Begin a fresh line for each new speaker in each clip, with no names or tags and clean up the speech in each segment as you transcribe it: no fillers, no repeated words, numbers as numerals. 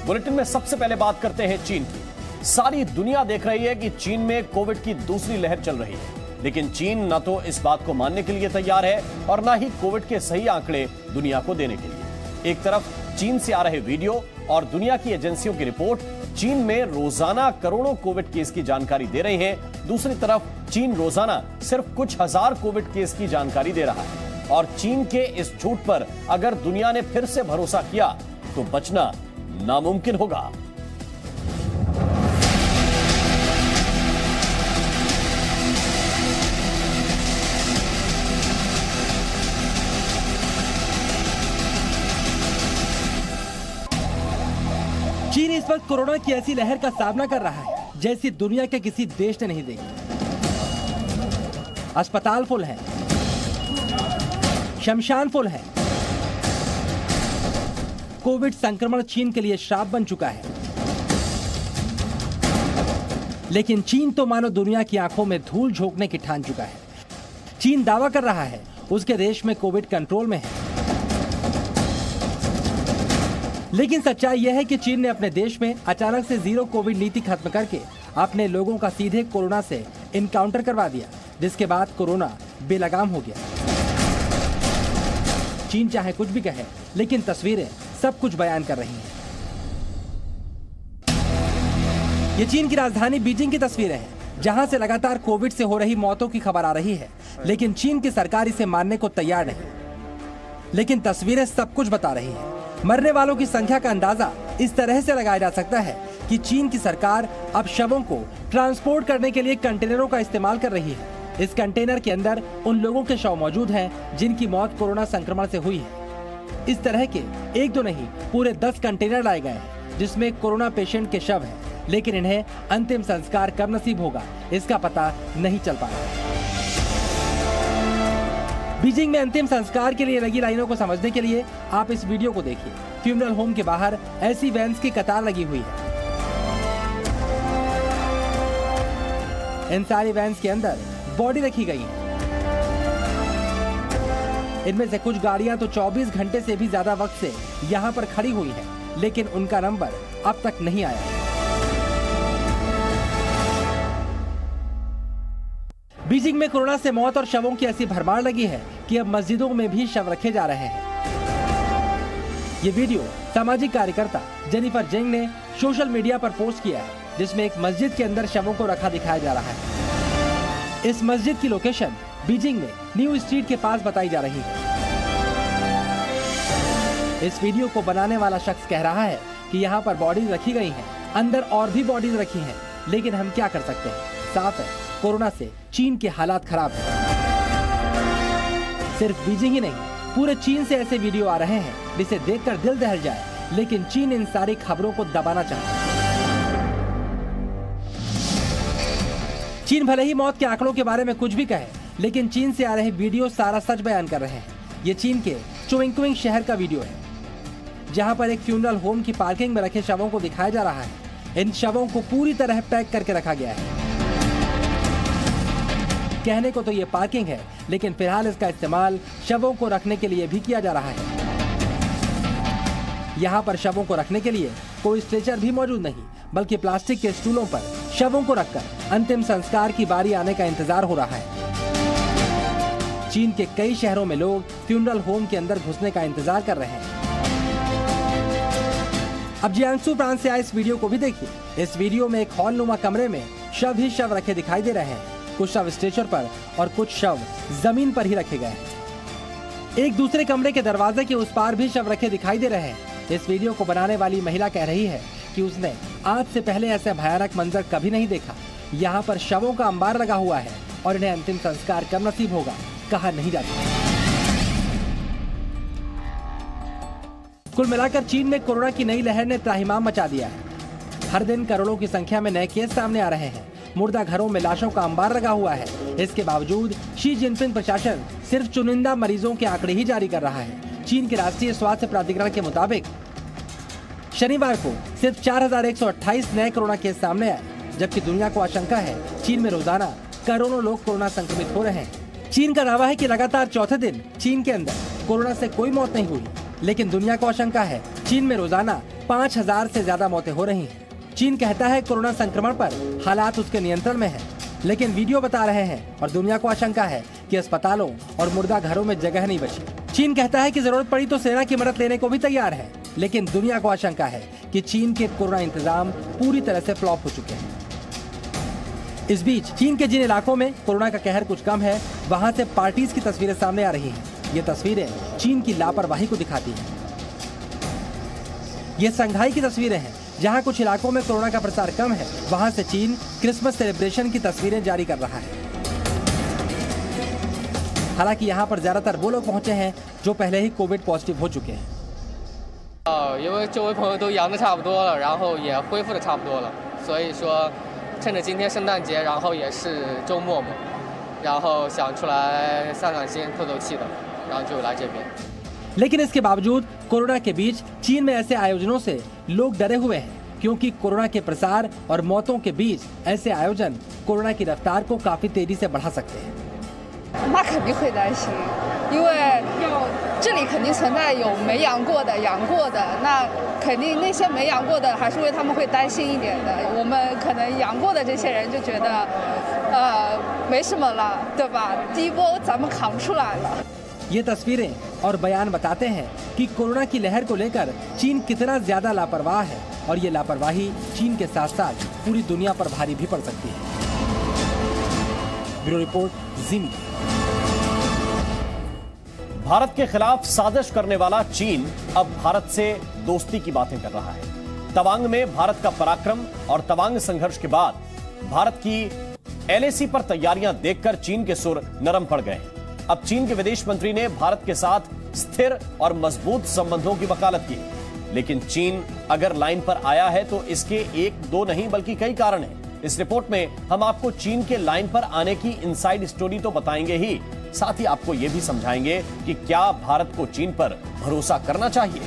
Bulletin में सबसे पहले बात करते हैं चीन की। सारी दुनिया देख रही है कि चीन में कोविड की दूसरी लहर चल रही है, लेकिन चीन न तो इस बात को मानने के लिए तैयार है और न ही कोविड के सही आंकड़े दुनिया को देने के लिए। एक तरफ चीन से आ रहे वीडियो और दुनिया की एजेंसियों की रिपोर्ट चीन में रोजाना करोड़ों कोविड केस की जानकारी दे रही है, दूसरी तरफ चीन रोजाना सिर्फ कुछ हजार कोविड केस की जानकारी दे रहा है। और चीन के इस झूठ पर अगर दुनिया ने फिर से भरोसा किया तो बचना नामुमकिन होगा।
चीन इस वक्त कोरोना की ऐसी लहर का सामना कर रहा है जैसी दुनिया के किसी देश ने नहीं देखी। अस्पताल फुल है, शमशान फुल है। कोविड संक्रमण चीन के लिए श्राप बन चुका है। लेकिन चीन तो मानो दुनिया की आंखों में धूल झोंकने की ठान चुका है। चीन दावा कर रहा है उसके देश में कोविड कंट्रोल में है, लेकिन सच्चाई यह है कि चीन ने अपने देश में अचानक से जीरो कोविड नीति खत्म करके अपने लोगों का सीधे कोरोना से इनकाउंटर करवा दिया, जिसके बाद कोरोना बेलगाम हो गया। चीन चाहे कुछ भी कहे, लेकिन तस्वीरें सब कुछ बयान कर रही हैं। ये चीन की राजधानी बीजिंग की तस्वीरें हैं, जहां से लगातार कोविड से हो रही मौतों की खबर आ रही है, लेकिन चीन की सरकार इसे मानने को तैयार नहीं। लेकिन तस्वीरें सब कुछ बता रही हैं। मरने वालों की संख्या का अंदाजा इस तरह से लगाया जा सकता है कि चीन की सरकार अब शवों को ट्रांसपोर्ट करने के लिए कंटेनरों का इस्तेमाल कर रही है। इस कंटेनर के अंदर उन लोगों के शव मौजूद हैं जिनकी मौत कोरोना संक्रमण से हुई है। इस तरह के एक दो नहीं, पूरे 10 कंटेनर लाए गए हैं जिसमें कोरोना पेशेंट के शव हैं, लेकिन इन्हें अंतिम संस्कार कब नसीब होगा इसका पता नहीं चल पा रहा। बीजिंग में अंतिम संस्कार के लिए लगी लाइनों को समझने के लिए आप इस वीडियो को देखिए। फ्यूनरल होम के बाहर ऐसी वैन्स की कतार लगी हुई है। इन सारी वैन्स के अंदर बॉडी रखी गई है। इनमें से कुछ गाड़ियां तो 24 घंटे से भी ज्यादा वक्त से यहां पर खड़ी हुई है, लेकिन उनका नंबर अब तक नहीं आया। बीजिंग में कोरोना से मौत और शवों की ऐसी भरमार लगी है कि अब मस्जिदों में भी शव रखे जा रहे हैं। ये वीडियो सामाजिक कार्यकर्ता जेनिफर जेंग ने सोशल मीडिया पर पोस्ट किया है, जिसमें एक मस्जिद के अंदर शवों को रखा दिखाया जा रहा है। इस मस्जिद की लोकेशन बीजिंग में न्यू स्ट्रीट के पास बताई जा रही है। इस वीडियो को बनाने वाला शख्स कह रहा है कि यहाँ पर बॉडीज रखी गई हैं, अंदर और भी बॉडीज रखी हैं, लेकिन हम क्या कर सकते हैं। साफ है कोरोना से चीन के हालात खराब हैं। सिर्फ बीजिंग ही नहीं, पूरे चीन से ऐसे वीडियो आ रहे हैं जिसे देखकर दिल दहल जाए, लेकिन चीन इन सारी खबरों को दबाना चाहता है। चीन भले ही मौत के आंकड़ों के बारे में कुछ भी कहे, लेकिन चीन से आ रहे वीडियो सारा सच बयान कर रहे हैं। ये चीन के चुविंगकुइंग शहर का वीडियो है, जहां पर एक फ्यूनरल होम की पार्किंग में रखे शवों को दिखाया जा रहा है। इन शवों को पूरी तरह पैक करके रखा गया है। कहने को तो ये पार्किंग है, लेकिन फिलहाल इसका इस्तेमाल शवों को रखने के लिए भी किया जा रहा है। यहाँ पर शवों को रखने के लिए कोई स्ट्रेचर भी मौजूद नहीं, बल्कि प्लास्टिक के स्टूलों पर शवों को रखकर अंतिम संस्कार की बारी आने का इंतजार हो रहा है। चीन के कई शहरों में लोग फ्यूनरल होम के अंदर घुसने का इंतजार कर रहे हैं। अब जियांगसू प्रांत से आए इस वीडियो को भी देखिए। इस वीडियो में एक हॉल नुमा कमरे में शव ही शव रखे दिखाई दे रहे हैं। कुछ शव स्ट्रेचर पर और कुछ शव जमीन पर ही रखे गए हैं। एक दूसरे कमरे के दरवाजे के उस पार भी शव रखे दिखाई दे रहे हैं। इस वीडियो को बनाने वाली महिला कह रही है कि उसने आज से पहले ऐसा भयानक मंजर कभी नहीं देखा। यहाँ पर शवों का अंबार लगा हुआ है और इन्हें अंतिम संस्कार कब नसीब होगा कहा नहीं जाता। कुल मिलाकर चीन में कोरोना की नई लहर ने त्राहिमाम मचा दिया है। हर दिन करोड़ों की संख्या में नए केस सामने आ रहे हैं। मुर्दा घरों में लाशों का अंबार लगा हुआ है। इसके बावजूद शी जिनपिंग प्रशासन सिर्फ चुनिंदा मरीजों के आंकड़े ही जारी कर रहा है। चीन के राष्ट्रीय स्वास्थ्य प्राधिकरण के मुताबिक शनिवार को सिर्फ 4128 नए कोरोना केस सामने आए, जबकि दुनिया को आशंका है चीन में रोजाना करोड़ों लोग कोरोना संक्रमित हो रहे हैं। चीन का दावा है कि लगातार चौथे दिन चीन के अंदर कोरोना से कोई मौत नहीं हुई, लेकिन दुनिया को आशंका है चीन में रोजाना 5000 से ज्यादा मौतें हो रही हैं। चीन कहता है कोरोना संक्रमण पर हालात उसके नियंत्रण में है, लेकिन वीडियो बता रहे हैं और दुनिया को आशंका है कि अस्पतालों और मुर्दा घरों में जगह नहीं बची। चीन कहता है कि जरूरत पड़ी तो सेना की मदद लेने को भी तैयार है, लेकिन दुनिया को आशंका है कि चीन के कोरोना इंतजाम पूरी तरह से फ्लॉप हो चुके हैं। इस बीच चीन के जिन इलाकों में कोरोना का कहर कुछ कम है, वहां से पार्टीज की तस्वीरें सामने आ रही हैं। ये तस्वीरें चीन की लापरवाही को दिखाती हैं। ये संघाई की तस्वीरें हैं, जहां कुछ इलाकों में कोरोना का प्रसार कम है, वहां से चीन क्रिसमस सेलिब्रेशन की तस्वीरें जारी कर रहा है। हालांकि यहां पर ज्यादातर वो लोग पहुंचे हैं जो पहले ही कोविड पॉजिटिव हो चुके हैं।
因为周围朋友都阳的差不多了，然后也恢复的差不多了，所以说趁着今天圣诞节，然后也是周末嘛，然后想出来散散心、透透气的，然后就来这边。
लेकिन इसके बावजूद कोरोना के बीच चीन में ऐसे आयोजनों से लोग डरे हुए हैं, क्योंकि कोरोना के प्रसार और मौतों के बीच ऐसे आयोजन कोरोना की रफ्तार को काफी तेजी से बढ़ा सकते हैं।
那肯定会担心，因为这里肯定存在有没阳过的、阳过的，那肯定那些没阳过的还是为他们会担心一点的。我们可能阳过的这些人就觉得，没什么了，对吧？第一波咱们扛出来了。
ये तस्वीरें और बयान बताते हैं कि कोरोना की लहर को लेकर चीन कितना ज्यादा लापरवाह है, और ये लापरवाही चीन के साथ साथ पूरी दुनिया पर भारी भी पड़ सकती है। ब्यूरो रिपोर्ट, जी मीडिया।
भारत के खिलाफ साजिश करने वाला चीन अब भारत से दोस्ती की बातें कर रहा है। तवांग में भारत का पराक्रम और तवांग संघर्ष के बाद भारत की एलएसी पर तैयारियां देखकर चीन के सुर नरम पड़ गए। अब चीन के विदेश मंत्री ने भारत के साथ स्थिर और मजबूत संबंधों की वकालत की, लेकिन चीन अगर लाइन पर आया है तो इसके एक दो नहीं बल्कि कई कारण हैं। इस रिपोर्ट में हम आपको चीन के लाइन पर आने की इनसाइड स्टोरी तो बताएंगे ही, साथ ही आपको यह भी समझाएंगे कि क्या भारत को चीन पर भरोसा करना चाहिए।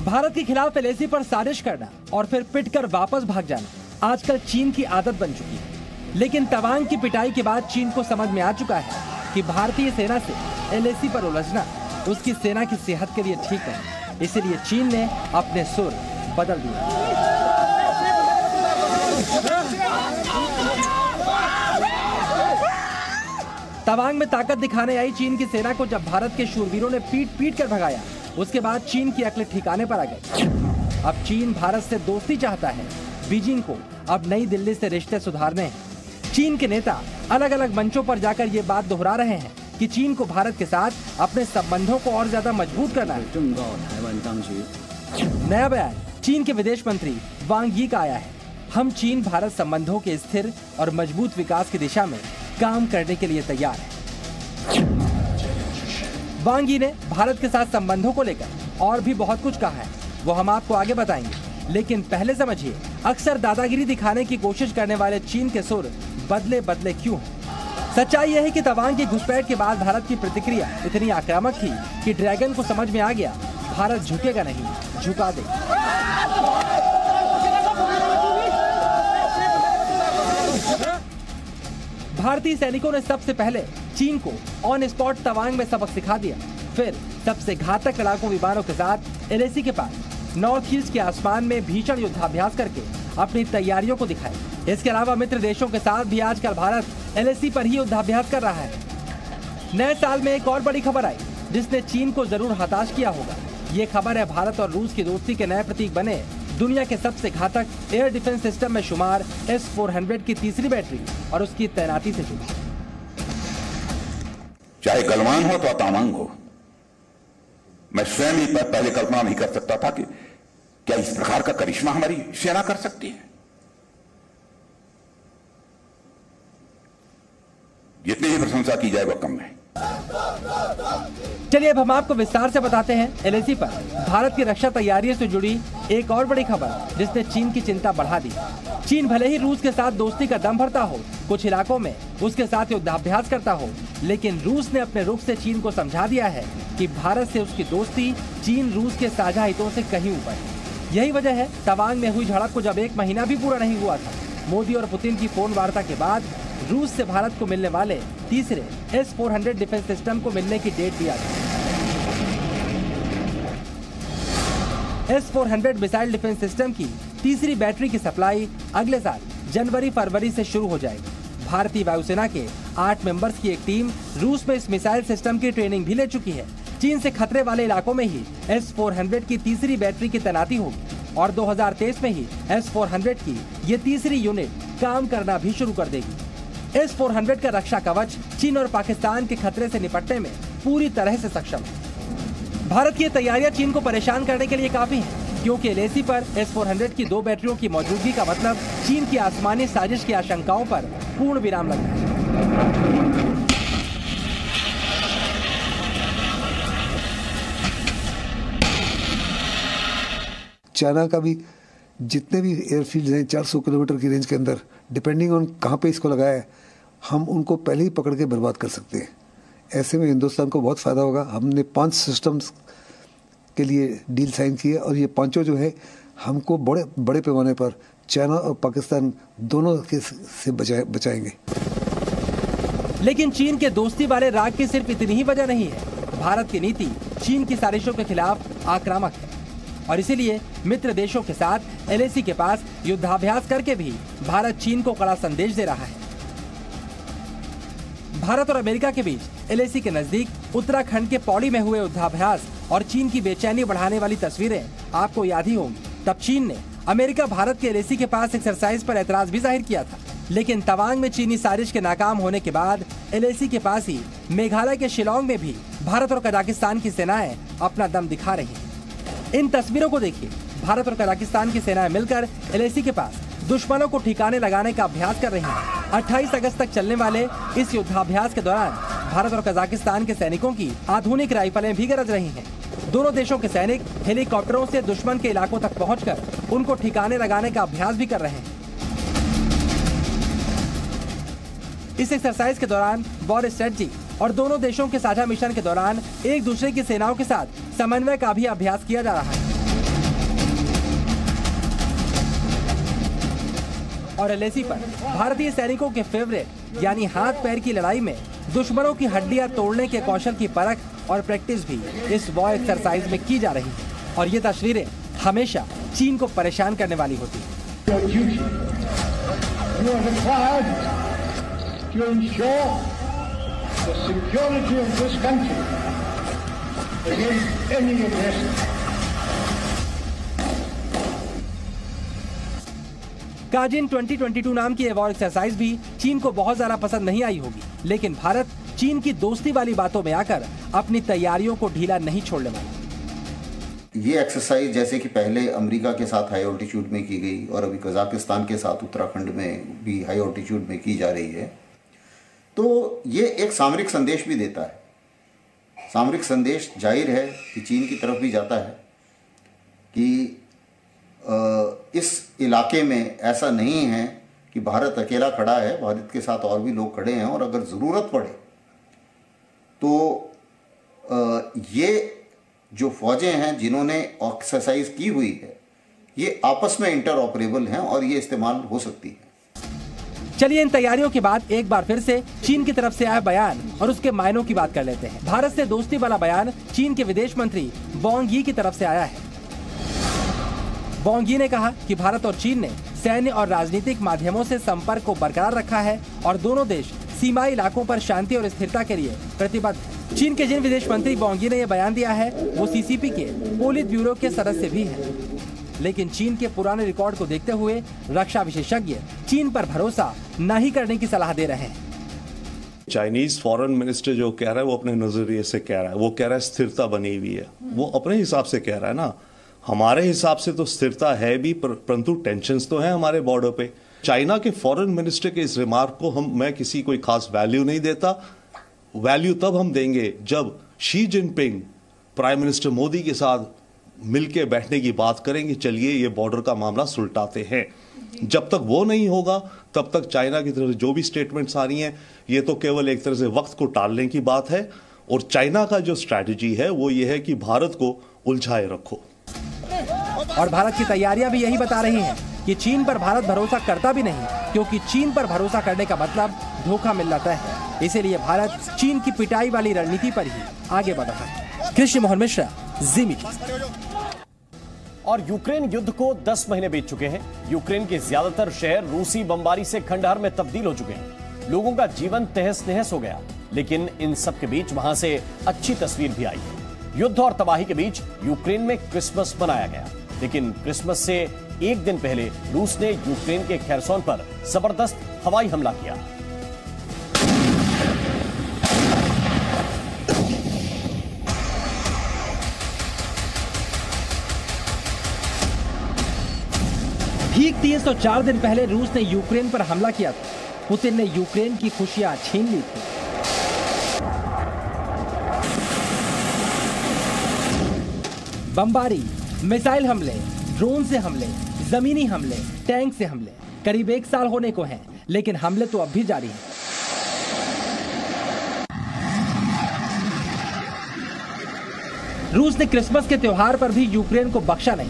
भारत के खिलाफ एलएसी पर साजिश करना और फिर पिटकर वापस भाग जाना आजकल चीन की आदत बन चुकी है। लेकिन तवांग की पिटाई के बाद चीन को समझ में आ चुका है कि भारतीय सेना से एलएसी पर उलझना उसकी सेना की सेहत के लिए ठीक है। इसीलिए चीन ने अपने सुर बदल दिए। तवांग में ताकत दिखाने आई चीन की सेना को जब भारत के शूरवीरों ने पीट पीट कर भगाया, उसके बाद चीन की अकल ठिकाने पर आ गई। अब चीन भारत से दोस्ती चाहता है। बीजिंग को अब नई दिल्ली से रिश्ते सुधारने हैं। चीन के नेता अलग अलग मंचों पर जाकर ये बात दोहरा रहे हैं कि चीन को भारत के साथ अपने संबंधों को और ज्यादा मजबूत करना है। नया बयान चीन के विदेश मंत्री वांग यी का आया है। हम चीन भारत संबंधों के स्थिर और मजबूत विकास की दिशा में काम करने के लिए तैयार है। वांग यी ने भारत के साथ संबंधों को लेकर और भी बहुत कुछ कहा है, वो हम आपको आगे बताएंगे। लेकिन पहले समझिए, अक्सर दादागिरी दिखाने की कोशिश करने वाले चीन के सुर बदले बदले क्यों हैं। सच्चाई यह है कि तवांग की घुसपैठ के बाद भारत की प्रतिक्रिया इतनी आक्रामक थी कि ड्रैगन को समझ में आ गया, भारत झुकेगा नहीं, झुका दे। भारतीय सैनिकों ने सबसे पहले चीन को ऑन स्पॉट तवांग में सबक सिखा दिया। फिर सबसे घातक लड़ाकू विमानों के साथ एलएसी के पास नॉर्थ ईस्ट के आसमान में भीषण युद्धाभ्यास करके अपनी तैयारियों को दिखाया। इसके अलावा मित्र देशों के साथ भी आजकल भारत एलएसी पर ही युद्धाभ्यास कर रहा है। नए साल में एक और बड़ी खबर आई जिसने चीन को जरूर हताश किया होगा। ये खबर है भारत और रूस की दोस्ती के नए प्रतीक बने दुनिया के सबसे घातक एयर डिफेंस सिस्टम में शुमार S-400 की तीसरी बैटरी और उसकी तैनाती से जुड़ी।
चाहे गलवान हो तो तवांग हो, मैं स्वयं ही पहले कल्पना नहीं कर सकता था कि क्या इस प्रकार का करिश्मा हमारी सेना कर सकती है। जितने ही प्रशंसा की जाए वह कम है।
चलिए अब हम आपको विस्तार से बताते हैं एलएसी पर भारत की रक्षा तैयारियों से जुड़ी एक और बड़ी खबर जिसने चीन की चिंता बढ़ा दी। चीन भले ही रूस के साथ दोस्ती का दम भरता हो, कुछ इलाकों में उसके साथ युद्धाभ्यास करता हो, लेकिन रूस ने अपने रुख से चीन को समझा दिया है कि भारत से उसकी दोस्ती चीन रूस के साझा हितों से कहीं ऊपर है। यही वजह है तवांग में हुई झड़प को जब 1 महीना भी पूरा नहीं हुआ था, मोदी और पुतिन की फोन वार्ता के बाद रूस से भारत को मिलने वाले तीसरे S-400 डिफेंस सिस्टम को मिलने की डेट दिया था। S-400 मिसाइल डिफेंस सिस्टम की तीसरी बैटरी की सप्लाई अगले साल जनवरी-फरवरी से शुरू हो जाएगी। भारतीय वायुसेना के 8 मेंबर्स की एक टीम रूस में इस मिसाइल सिस्टम की ट्रेनिंग भी ले चुकी है। चीन से खतरे वाले इलाकों में ही S-400 की तीसरी बैटरी की तैनाती होगी और 2023 में ही S-400 की ये तीसरी यूनिट काम करना भी शुरू कर देगी। S-400 का रक्षा कवच चीन और पाकिस्तान के खतरे से निपटने में पूरी तरह से सक्षम है। भारत की तैयारियां चीन को परेशान करने के लिए काफी हैं, क्योंकि एलएसी पर S-400 की 2 बैटरियों की मौजूदगी का मतलब चीन की आसमानी साजिश की आशंकाओं पर पूर्ण विराम लगना है।
चाइना का भी जितने भी एयरफील्ड हैं 400 किलोमीटर की रेंज के अंदर, डिपेंडिंग ऑन कहाँ पे इसको लगाया है, हम उनको पहले ही पकड़ के बर्बाद कर सकते हैं। ऐसे में हिंदुस्तान को बहुत फ़ायदा होगा। हमने 5 सिस्टम्स के लिए डील साइन की है और ये 5 जो है हमको बड़े पैमाने पर चाइना और पाकिस्तान दोनों के से बचाएंगे।
लेकिन चीन के दोस्ती वाले राग की सिर्फ इतनी ही वजह नहीं है। भारत की नीति चीन की साजिशों के खिलाफ आक्रामक है और इसीलिए मित्र देशों के साथ एलएसी के पास युद्धाभ्यास करके भी भारत चीन को कड़ा संदेश दे रहा है। भारत और अमेरिका के बीच एलएसी के नजदीक उत्तराखंड के पौड़ी में हुए युद्धाभ्यास और चीन की बेचैनी बढ़ाने वाली तस्वीरें आपको याद ही होंगी। तब चीन ने अमेरिका भारत के एलएसी के पास एक्सरसाइज पर ऐतराज भी जाहिर किया था, लेकिन तवांग में चीनी साजिश के नाकाम होने के बाद एलएसी के पास ही मेघालय के शिलांग में भी भारत और कजाकिस्तान की सेनाएं अपना दम दिखा रही हैं। इन तस्वीरों को देखिए। भारत और कजाकिस्तान की सेनाएं मिलकर एलएसी के पास दुश्मनों को ठिकाने लगाने का अभ्यास कर रही हैं। 28 अगस्त तक चलने वाले इस युद्धाभ्यास के दौरान भारत और कजाकिस्तान के सैनिकों की आधुनिक राइफलें भी गरज रही हैं। दोनों देशों के सैनिक हेलीकॉप्टरों से दुश्मन के इलाकों तक पहुंचकर उनको ठिकाने लगाने का अभ्यास भी कर रहे हैं। इस एक्सरसाइज के दौरान वॉर स्ट्रेटजी और दोनों देशों के साझा मिशन के दौरान एक दूसरे की सेनाओं के साथ समन्वय का भी अभ्यास किया जा रहा है। और एलएसी पर भारतीय सैनिकों के फेवरेट यानी हाथ पैर की लड़ाई में दुश्मनों की हड्डियां तोड़ने के कौशल की परख और प्रैक्टिस भी इस वॉर एक्सरसाइज में की जा रही है और ये तस्वीरें हमेशा चीन को परेशान करने वाली होती है। काजिन 2022 नाम की वॉर एक्सरसाइज भी चीन को बहुत ज्यादा पसंद नहीं आई होगी, लेकिन भारत चीन की दोस्ती वाली बातों में आकर अपनी तैयारियों को ढीला नहीं छोड़ने वाला।
ये एक्सरसाइज जैसे कि पहले अमेरिका के साथ हाई ऑल्टीट्यूड में की गई और अभी कजाकिस्तान के साथ उत्तराखंड में भी हाई ऑल्टीट्यूड में की जा रही है, तो ये एक सामरिक संदेश भी देता है। सामरिक संदेश जाहिर है कि चीन की तरफ भी जाता है कि इस इलाके में ऐसा नहीं है कि भारत अकेला खड़ा है, भारत के साथ और भी लोग खड़े हैं और अगर ज़रूरत पड़े तो ये जो फौजें हैं जिन्होंने एक्सरसाइज की हुई है ये आपस में इंटरऑपरेबल हैं और ये इस्तेमाल हो सकती है।
चलिए इन तैयारियों के बाद एक बार फिर से चीन की तरफ से आया बयान और उसके मायनों की बात कर लेते हैं। भारत से दोस्ती वाला बयान चीन के विदेश मंत्री वांग यी की तरफ से आया है। वांग यी ने कहा कि भारत और चीन ने सैन्य और राजनीतिक माध्यमों से संपर्क को बरकरार रखा है और दोनों देश सीमाई इलाकों पर शांति और स्थिरता के लिए प्रतिबद्ध हैं। चीन के जिन विदेश मंत्री वांग यी ने यह बयान दिया है वो सीसीपी के पोलित ब्यूरो के सदस्य भी हैं, लेकिन चीन के पुराने रिकॉर्ड को देखते हुए रक्षा विशेषज्ञ चीन पर भरोसा नहीं करने की सलाह दे रहे हैं।
चाइनीज फॉरेन मिनिस्टर जो कह रहा है वो अपने नजरिए से कह रहा है, वो कह रहा है स्थिरता बनी हुई है, वो अपने हिसाब से कह रहा है ना। हमारे हिसाब से तो स्थिरता है भी, परंतु टेंशन्स तो हैं हमारे बॉर्डर पे। चाइना के फॉरेन मिनिस्टर के इस रिमार्क को मैं किसी कोई खास वैल्यू नहीं देता, वैल्यू तब हम देंगे जब Xi Jinping prime minister Modi के साथ मिलके बैठने की बात करेंगे, चलिए ये बॉर्डर का मामला सुलटाते हैं। जब तक वो नहीं होगा तब तक चाइना की तरफ से जो भी स्टेटमेंट्स आ रही हैं ये तो केवल एक तरह से वक्त को टालने की बात है, और चाइना का जो स्ट्रैटेजी है वो ये है कि भारत को उलझाए रखो।
और भारत की तैयारियां भी यही बता रही हैं कि चीन पर भारत भरोसा करता भी नहीं, क्योंकि चीन पर भरोसा करने का मतलब धोखा मिल जाता है। इसीलिए भारत चीन की पिटाई वाली रणनीति पर ही आगे बढ़ रहा है। कृष्ण मोहन मिश्रा, जी मीडिया।
और यूक्रेन युद्ध को 10 महीने बीत चुके हैं। यूक्रेन के ज्यादातर शहर रूसी बमबारी से खंडहर में तब्दील हो चुके हैं। लोगों का जीवन तहस नहस हो गया, लेकिन इन सब के बीच वहां से अच्छी तस्वीर भी आई है। युद्ध और तबाही के बीच यूक्रेन में क्रिसमस मनाया गया, लेकिन क्रिसमस से एक दिन पहले रूस ने यूक्रेन के खेरसोन पर जबरदस्त हवाई हमला किया।
ठीक 304 दिन पहले रूस ने यूक्रेन पर हमला किया था। पुतिन ने यूक्रेन की खुशियां छीन ली थी। बमबारी, मिसाइल हमले, ड्रोन से हमले, जमीनी हमले, टैंक से हमले करीब 1 साल होने को हैं, लेकिन हमले तो अब भी जारी हैं। रूस ने क्रिसमस के त्योहार पर भी यूक्रेन को बख्शा नहीं।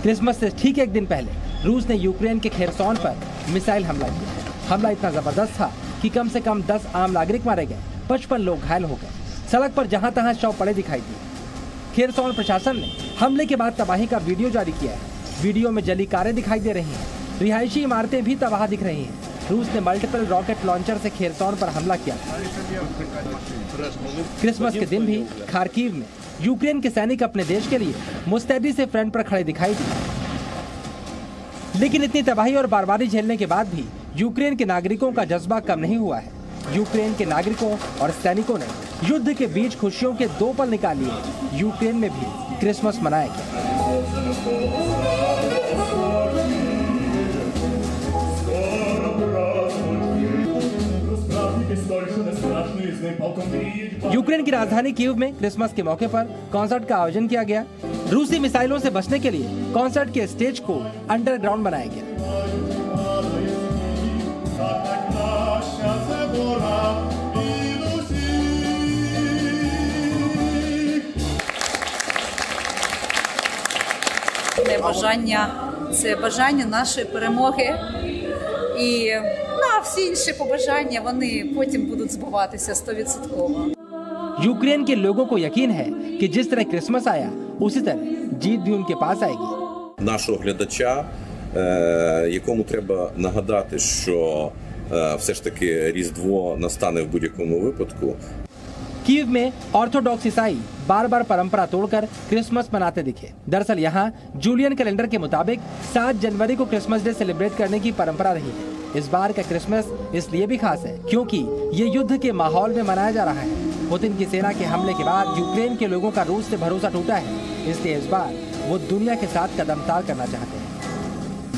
क्रिसमस से ठीक एक दिन पहले रूस ने यूक्रेन के खेरसोन पर मिसाइल हमला किया। हमला इतना जबरदस्त था कि कम से कम 10 आम नागरिक मारे गए, 55 लोग घायल हो गए। सड़क पर जहां तहां शव पड़े दिखाई दिए। खेरसोन प्रशासन ने हमले के बाद तबाही का वीडियो जारी किया है। वीडियो में जली कारें दिखाई दे रही हैं, रिहायशी इमारतें भी तबाह दिख रही हैं। रूस ने मल्टीपल रॉकेट लॉन्चर से खेरसोन पर हमला किया। क्रिसमस के दिन भी खार्किव में यूक्रेन के सैनिक अपने देश के लिए मुस्तैदी से फ्रंट पर खड़े दिखाई दिए। लेकिन इतनी तबाही और बर्बादी झेलने के बाद भी यूक्रेन के नागरिकों का जज्बा कम नहीं हुआ है। यूक्रेन के नागरिकों और सैनिकों ने युद्ध के बीच खुशियों के 2 पल निकाल लिए। यूक्रेन में भी क्रिसमस मनाया गया। यूक्रेन की राजधानी कीव में क्रिसमस के मौके पर कॉन्सर्ट का आयोजन किया गया। रूसी मिसाइलों से बचने के लिए कॉन्सर्ट के स्टेज को अंडरग्राउंड बनाया गया।
Це бажання нашої перемоги. І а всі інші побажання, вони потім будуть збуватися 100%.
यूक्रेन के लोगों को यकीन है कि जिस तरह क्रिसमस आया, उसी तरह जीत भी उनके पास आएगी।
Нашого глядача, якому треба нагадати, що все ж таки Різдво настане в будь-якому випадку.
कीव में ऑर्थोडॉक्स ईसाई बार-बार परंपरा तोड़कर क्रिसमस मनाते दिखे। दरअसल यहाँ जूलियन कैलेंडर के मुताबिक 7 जनवरी को क्रिसमस डे सेलिब्रेट करने की परंपरा रही है। इस बार का क्रिसमस इसलिए भी खास है क्योंकि ये युद्ध के माहौल में मनाया जा रहा है। पुतिन की सेना के हमले के बाद यूक्रेन के लोगों का रूस से भरोसा टूटा है, इसलिए इस बार वो दुनिया के साथ कदमताल करना चाहते हैं।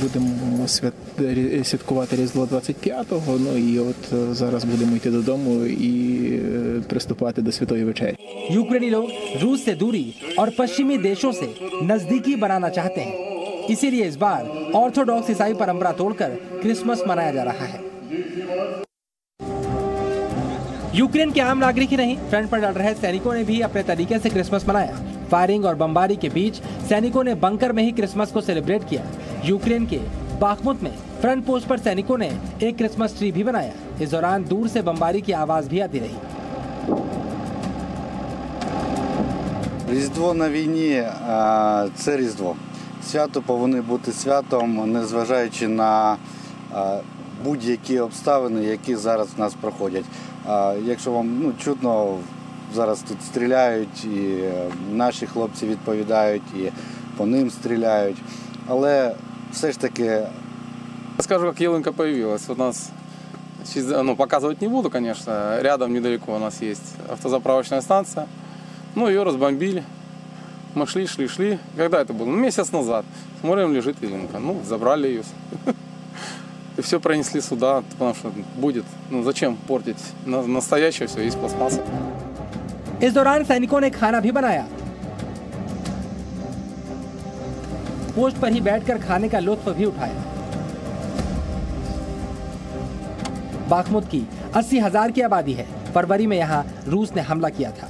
Будемо святкувати Різдво 25-го, ну і от зараз будемо йти додому і приступати до Святої Вечері.
यूक्रेनी लोग रूस से दूरी और पश्चिमी देशों से नजदीकी बनाना चाहते हैं, इसीलिए इस बार ऑर्थोडॉक्स ईसाई परंपरा तोड़कर क्रिसमस मनाया जा रहा है। यूक्रेन के आम नागरिक ही नहीं, फ्रंट पर लड़ रहे सैनिकों ने भी अपने तरीके से क्रिसमस मनाया। फायरिंग और बमबारी के बीच सैनिकों ने बंकर में ही क्रिसमस को सेलिब्रेट किया। यूक्रेन के बाखमुत में फ्रंट पोस्ट पर सैनिकों ने एक क्रिसमस ट्री भी बनाया। इस दौरान दूर से बमबारी की आवाज भी आती रही।
Різдво на війні – це Різдво. Свято повинно бути святом, незважаючи на будь-які обставини, які зараз в нас проходять. Якщо вам чутно, зараз тут стріляють, і наші хлопці відповідають, і по ним стріляють. Але все ж таки...
Скажу, как ялинка появилась. У нас, показывать не буду, конечно, рядом недалеко у нас есть автозаправочная станция. Ее разбомбили. Мы шли. Когда это было? Месяц назад. Смотрим, лежит ялинка. Забрали ее. и все пронесли сюда, потому что будет. Ну зачем портить? Настоящее все из пластмассы.
इस दौरान सैनिकों ने खाना भी बनाया। पोस्ट पर ही बैठकर खाने का लुत्फ भी उठाया। बाखमुत की 80,000 की आबादी है। फरवरी में यहाँ रूस ने हमला किया था।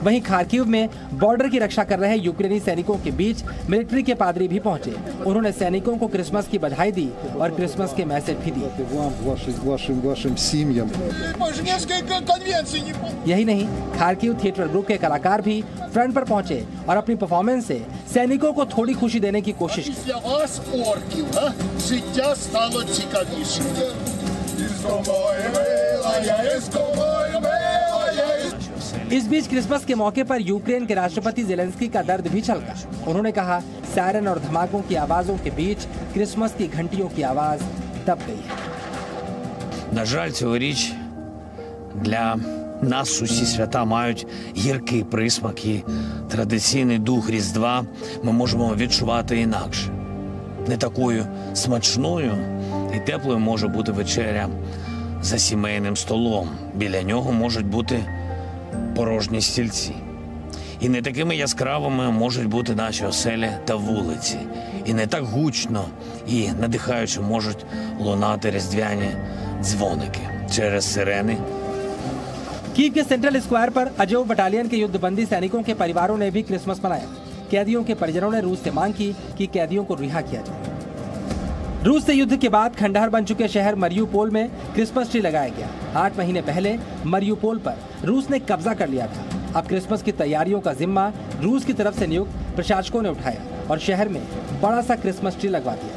वहीं खार्किव में बॉर्डर की रक्षा कर रहे यूक्रेनी सैनिकों के बीच मिलिट्री के पादरी भी पहुंचे। उन्होंने सैनिकों को क्रिसमस की बधाई दी और क्रिसमस के मैसेज भी दिए। यही नहीं, खार्किव थिएटर ग्रुप के कलाकार भी फ्रंट पर पहुंचे और अपनी परफॉर्मेंस से सैनिकों को थोड़ी खुशी देने की कोशिश की। इस बीच क्रिसमस के मौके पर यूक्रेन के राष्ट्रपति ज़ेलेंस्की का दर्द भी छलका। उन्होंने कहा, सायरन और धमाकों की आवाजों के बीच क्रिसमस की घंटियों की आवाज दब गई है।
На жаль, цьогоріч для нас усі свята мають гіркий присмак і традиційний дух Різдва ми можемо відчувати інакше. Не такою смачною і теплою може бути вечеря за сімейним столом. Біля нього можуть бути порожні стільці. І не такими яскравими можуть бути наші оселі та вулиці. І не так гучно і надихаюче можуть лунати різдвяні дзвоники через сирени.
कीव के सेंट्रल स्क्वायर पर अजोव बटालियन के युद्धबंदी सैनिकों के परिवारों ने भी क्रिसमस मनाया। कैदियों के परिजनों ने रूस से मांग की कि कैदियों को रिहा किया जाए। रूस से युद्ध के बाद खंडहर बन चुके शहर मरियुपोल में क्रिसमस ट्री लगाया गया। 8 महीने पहले मरियुपोल पर रूस ने कब्जा कर लिया था। अब क्रिसमस की तैयारियों का जिम्मा रूस की तरफ से नियुक्त प्रशासकों ने उठाया और शहर में बड़ा सा क्रिसमस ट्री लगवा दिया।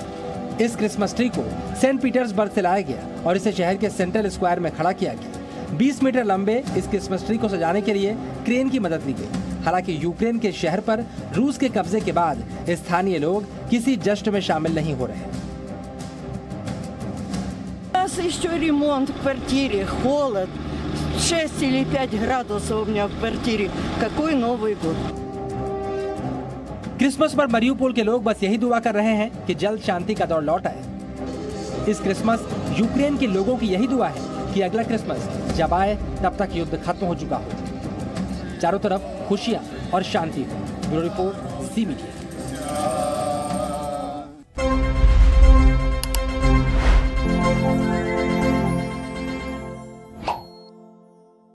इस क्रिसमस ट्री को सेंट पीटर्सबर्ग से लाया गया और इसे शहर के सेंट्रल स्क्वायर में खड़ा किया गया। 20 मीटर लंबे इस क्रिसमस ट्री को सजाने के लिए क्रेन की मदद ली गई। हालांकि यूक्रेन के शहर पर रूस के कब्जे के बाद स्थानीय लोग किसी जश्न में शामिल नहीं हो रहे।
У нас еще ремонт в квартире, холод, 6 или 5 градусов у меня в квартире. Какой Новый год?
क्रिसमस पर मरियुपोल के लोग बस यही दुआ कर रहे हैं कि जल्द शांति का दौर लौट आए। इस क्रिसमस यूक्रेन के लोगों की यही दुआ है कि अगला क्रिसमस जब आए तब तक युद्ध खत्म हो चुका हो। चारों तरफ खुशियां और शांति हो। Bureau report, C media.